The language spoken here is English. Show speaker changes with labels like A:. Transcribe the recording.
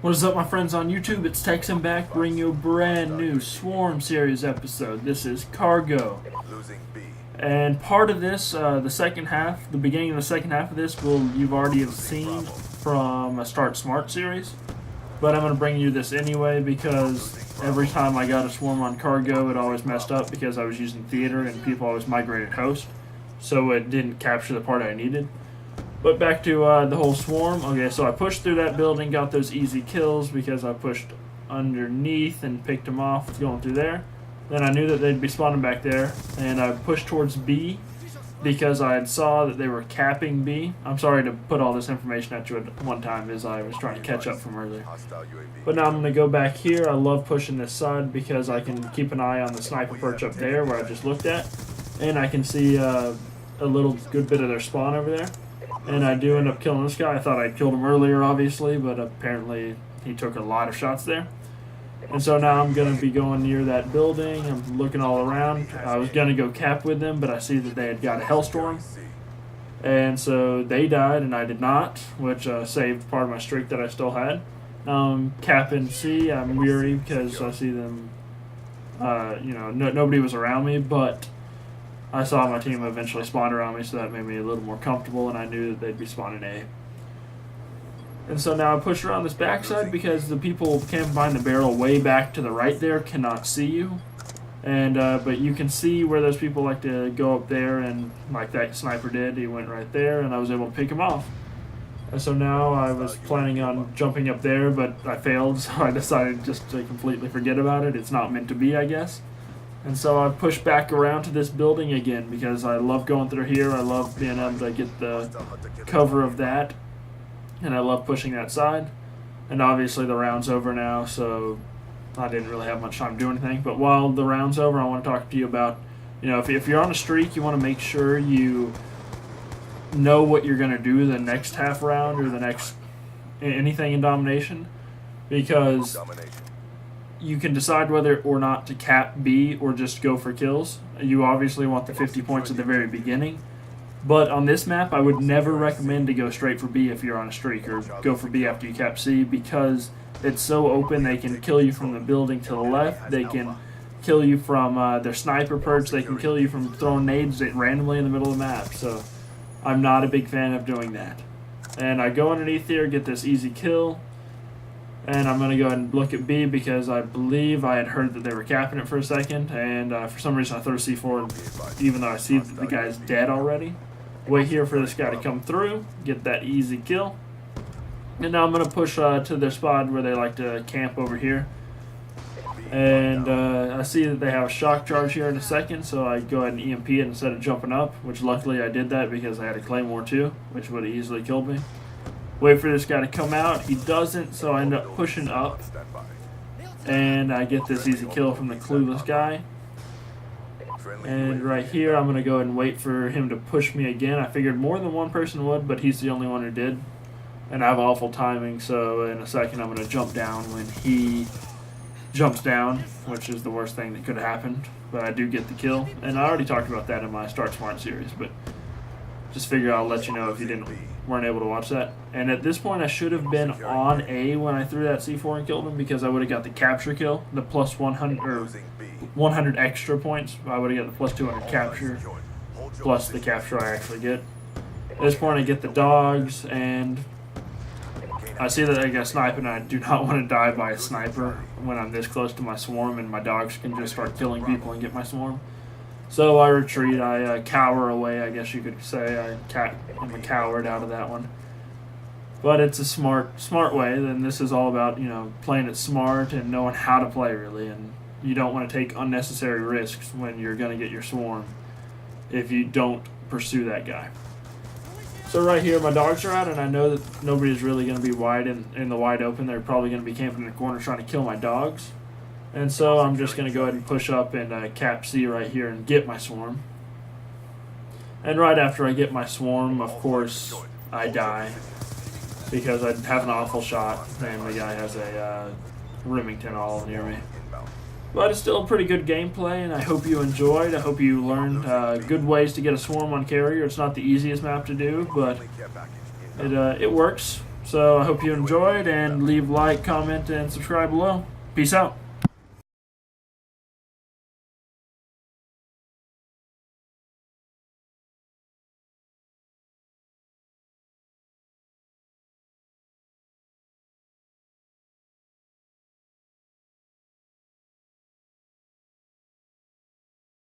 A: What is up, my friends on YouTube? It's Texan back, bringing you a brand new Swarm series episode. This is Cargo. And part of this, the second half, the beginning of the second half of this, you've already have seen from a Start Smart series. But I'm going to bring you this anyway because every time I got a Swarm on Cargo, it always messed up because I was using Theater and people always migrated host. So it didn't capture the part I needed. But back to the whole Swarm. Okay, so I pushed through that building, got those easy kills because I pushed underneath and picked them off going through there. Then I knew that they'd be spawning back there, and I pushed towards B because I had saw that they were capping B. I'm sorry to put all this information at you at one time as I was trying to catch up from earlier. But now I'm going to go back here. I love pushing this side because I can keep an eye on the sniper perch up there where I just looked at, and I can see a good bit of their spawn over there. And I do end up killing this guy. I thought I'd killed him earlier, obviously, but apparently he took a lot of shots there. And so now I'm going to be going near that building. I'm looking all around. I was going to go cap with them, but I see that they had got a Hellstorm. And so they died, and I did not, which saved part of my streak that I still had. Capping C, I'm weary because I see them, nobody was around me, but I saw my team eventually spawn around me, so that made me a little more comfortable, and I knew that they'd be spawning A. And so now I push around this backside because the people camping behind the barrel way back to the right there cannot see you. And but you can see where those people like to go up there, and like that sniper did, he went right there, and I was able to pick him off. And so now I was planning on jumping up there, but I failed, so I decided just to completely forget about it. It's not meant to be, I guess. And so I pushed back around to this building again because I love going through here. I love being able to get the cover of that. And I love pushing that side. And obviously the round's over now, so I didn't really have much time to do anything. But while the round's over, I want to talk to you about, if you're on a streak, you want to make sure you know what you're going to do the next half round or the next anything in domination. Because you can decide whether or not to cap B or just go for kills. You obviously want the 50 points at the very beginning. But on this map, I would never recommend to go straight for B if you're on a streak, or go for B after you cap C, because it's so open. They can kill you from the building to the left. They can kill you from their sniper perch. They can kill you from throwing nades randomly in the middle of the map. So I'm not a big fan of doing that. And I go underneath here, get this easy kill. And I'm going to go ahead and look at B because I believe I had heard that they were capping it for a second. And for some reason I throw C4 even though I see that the guy's dead already. Wait here for this guy to come through, get that easy kill. And now I'm going to push to their spot where they like to camp over here. And I see that they have a shock charge here in a second, so I go ahead and EMP it instead of jumping up, which luckily I did that because I had a Claymore too, which would have easily killed me. Wait for this guy to come out. He doesn't, so I end up pushing up. And I get this easy kill from the clueless guy. And right here, I'm going to go ahead and wait for him to push me again. I figured more than one person would, but he's the only one who did. And I have awful timing, so in a second I'm going to jump down when he jumps down, which is the worst thing that could have happened. But I do get the kill. And I already talked about that in my Start Smart series, but just figure I'll let you know if you weren't able to watch that. And at this point, I should have been on A when I threw that C4 and killed him because I would have got the capture kill, the plus 100 or 100 extra points. I would have got the plus 200 capture plus the capture I actually get. At this point, I get the dogs, and I see that I got sniped, and I do not want to die by a sniper when I'm this close to my swarm, and my dogs can just start killing people and get my swarm. So I retreat, I cower away, I guess you could say. I'm a coward out of that one. But it's a smart way, and this is all about, playing it smart and knowing how to play, really. And you don't want to take unnecessary risks when you're going to get your swarm if you don't pursue that guy. So right here, my dogs are out, and I know that nobody's really going to be wide in the wide open. They're probably going to be camping in the corner trying to kill my dogs. And so I'm just going to go ahead and push up and cap C right here and get my swarm. And right after I get my swarm, of course, I die because I have an awful shot, and the guy has a Remington all near me. But it's still a pretty good gameplay, and I hope you enjoyed. I hope you learned good ways to get a swarm on carrier. It's not the easiest map to do, but it works. So I hope you enjoyed, and leave like, comment, and subscribe below. Peace out.